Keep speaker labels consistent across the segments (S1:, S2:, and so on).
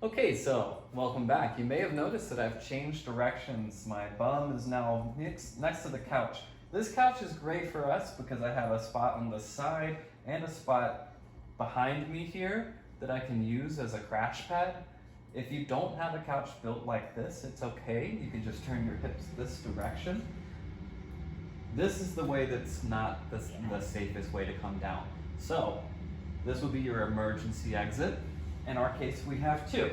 S1: Okay, so welcome back. You may have noticed that I've changed directions. My bum is now next to the couch. This couch is great for us because I have a spot on the side and a spot behind me here that I can use as a crash pad. If you don't have a couch built like this, it's okay. You can just turn your hips this direction. This is the way that's not the safest way to come down. So this will be your emergency exit. In our case, we have two.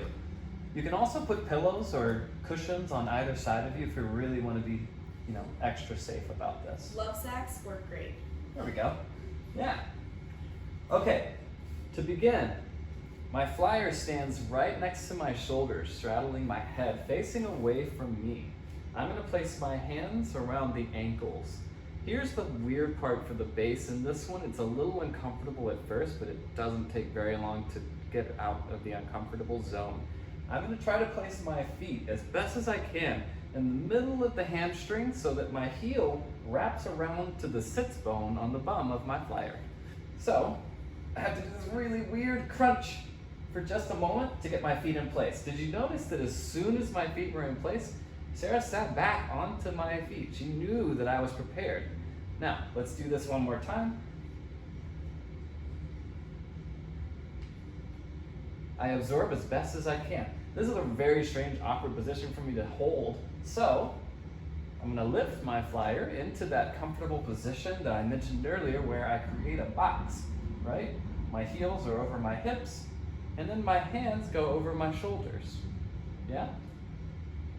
S1: You can also put pillows or cushions on either side of you if you really want to be, extra safe about this.
S2: Love sacks work great.
S1: There we go. Yeah. Okay, to begin, my flyer stands right next to my shoulders, straddling my head, facing away from me. I'm going to place my hands around the ankles. Here's the weird part for the base. In this one, it's a little uncomfortable at first, but it doesn't take very long to get out of the uncomfortable zone. I'm going to try to place my feet as best as I can in the middle of the hamstring so that my heel wraps around to the sits bone on the bum of my flyer. So I have to do this really weird crunch for just a moment to get my feet in place. Did you notice that as soon as my feet were in place, Sarah sat back onto my feet? She knew that I was prepared. Now, let's do this one more time. I absorb as best as I can. This is a very strange, awkward position for me to hold. So, I'm gonna lift my flyer into that comfortable position that I mentioned earlier where I create a box, right? My heels are over my hips, and then my hands go over my shoulders, yeah?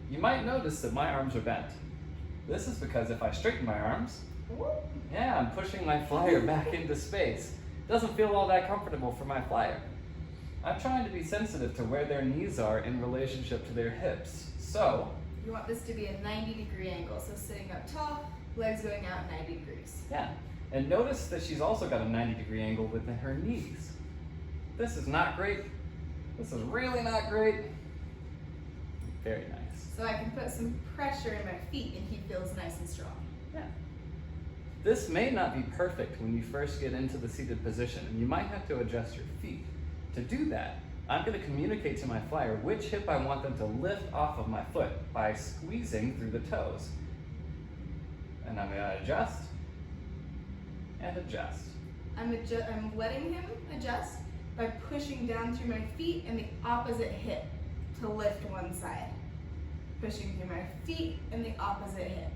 S1: You might notice that my arms are bent. This is because if I straighten my arms, yeah, I'm pushing my flyer back into space. It doesn't feel all that comfortable for my flyer. I'm trying to be sensitive to where their knees are in relationship to their hips. So,
S2: You want this to be a 90-degree angle, so sitting up tall, legs going out 90 degrees.
S1: yeah. And notice that she's also got a 90-degree angle within her knees. This is not great. This is really not great. Very nice.
S2: So I can put some pressure in my feet and he feels nice and strong.
S1: Yeah. This may not be perfect when you first get into the seated position, and you might have to adjust your feet. To do that, I'm going to communicate to my flyer which hip I want them to lift off of my foot by squeezing through the toes. And I'm going to adjust and adjust.
S2: I'm letting him adjust by pushing down through my feet and the opposite hip to lift one side. Pushing through my feet and the opposite hip.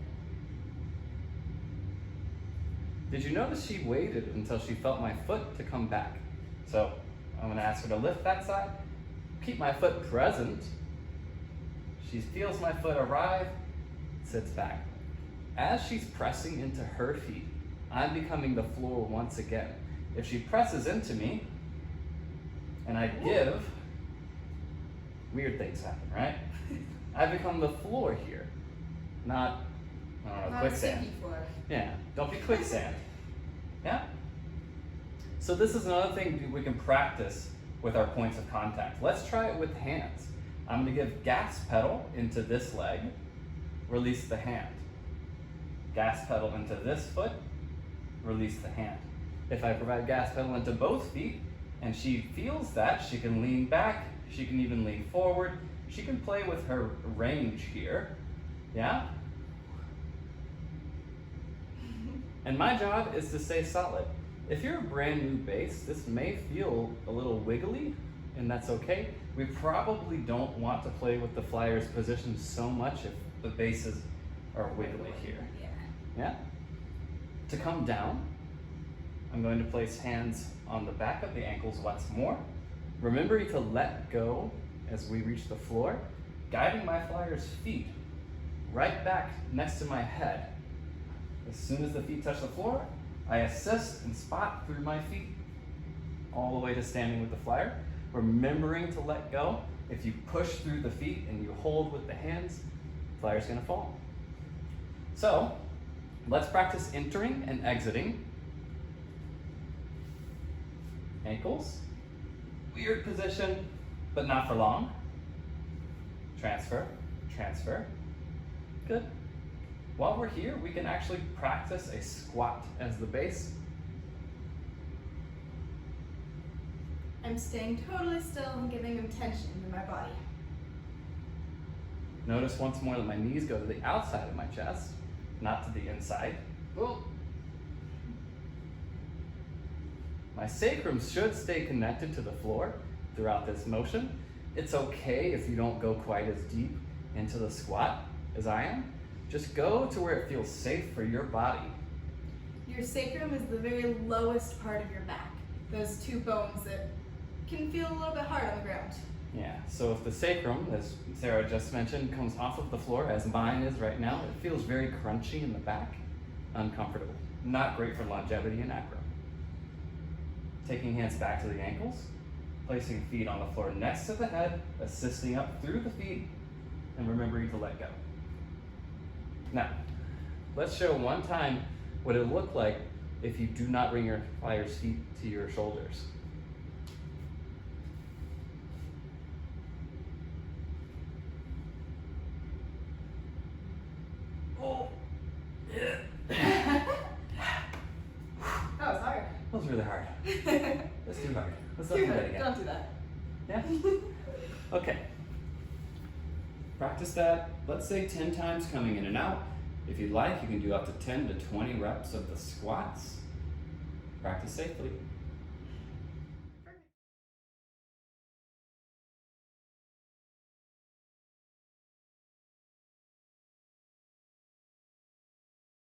S1: Did you notice she waited until she felt my foot to come back? So I'm going to ask her to lift that side, keep my foot present. She feels my foot arrive, sits back. As she's pressing into her feet, I'm becoming the floor once again. If she presses into me and I give, weird things happen, right? I become the floor here, not,
S2: Not
S1: quicksand.
S2: a sticky floor.
S1: Yeah, don't be quicksand. Yeah? So this is another thing we can practice with our points of contact. Let's try it with hands. I'm going to give gas pedal into this leg, release the hand. Gas pedal into this foot, release the hand. If I provide gas pedal into both feet, and she feels that, she can lean back, she can even lean forward, she can play with her range here, yeah? And my job is to stay solid. If you're a brand new bass, this may feel a little wiggly, and that's okay. We probably don't want to play with the flyer's position so much if the basses are wiggly here.
S2: Yeah.
S1: Yeah? To come down, I'm going to place hands on the back of the ankles once more, remembering to let go as we reach the floor, guiding my flyer's feet right back next to my head. As soon as the feet touch the floor, I assist and spot through my feet all the way to standing with the flyer, remembering to let go. If you push through the feet and you hold with the hands, the flyer's gonna fall. So, let's practice entering and exiting. Ankles, weird position, but not for long. Transfer, transfer, good. While we're here, we can actually practice a squat as the base.
S2: I'm I'm staying totally still and giving him tension in my body.
S1: Notice once more that my knees go to the outside of my chest, not to the inside. Boom. My sacrum should stay connected to the floor throughout this motion. It's okay if you don't go quite as deep into the squat as I am. Just go to where it feels safe for your body.
S2: Your sacrum is the very lowest part of your back. Those two bones that can feel a little bit hard on the ground.
S1: Yeah, so if the sacrum, as Sarah just mentioned, comes off of the floor, as mine is right now, it feels very crunchy in the back, uncomfortable. Not great for longevity and acro. Taking hands back to the ankles, placing feet on the floor next to the head, assisting up through the feet, and remembering to let go. Now, let's show one time what it would look like if you do not bring your flyer's feet to your shoulders. Oh, yeah.
S2: That was hard.
S1: That was really hard. That's too hard. Let's not
S2: Too
S1: do that
S2: hard.
S1: again.
S2: Don't do that.
S1: Yeah? Okay. Practice that, let's say 10 times coming in and out. If you'd like, you can do up to 10 to 20 reps of the squats. Practice safely.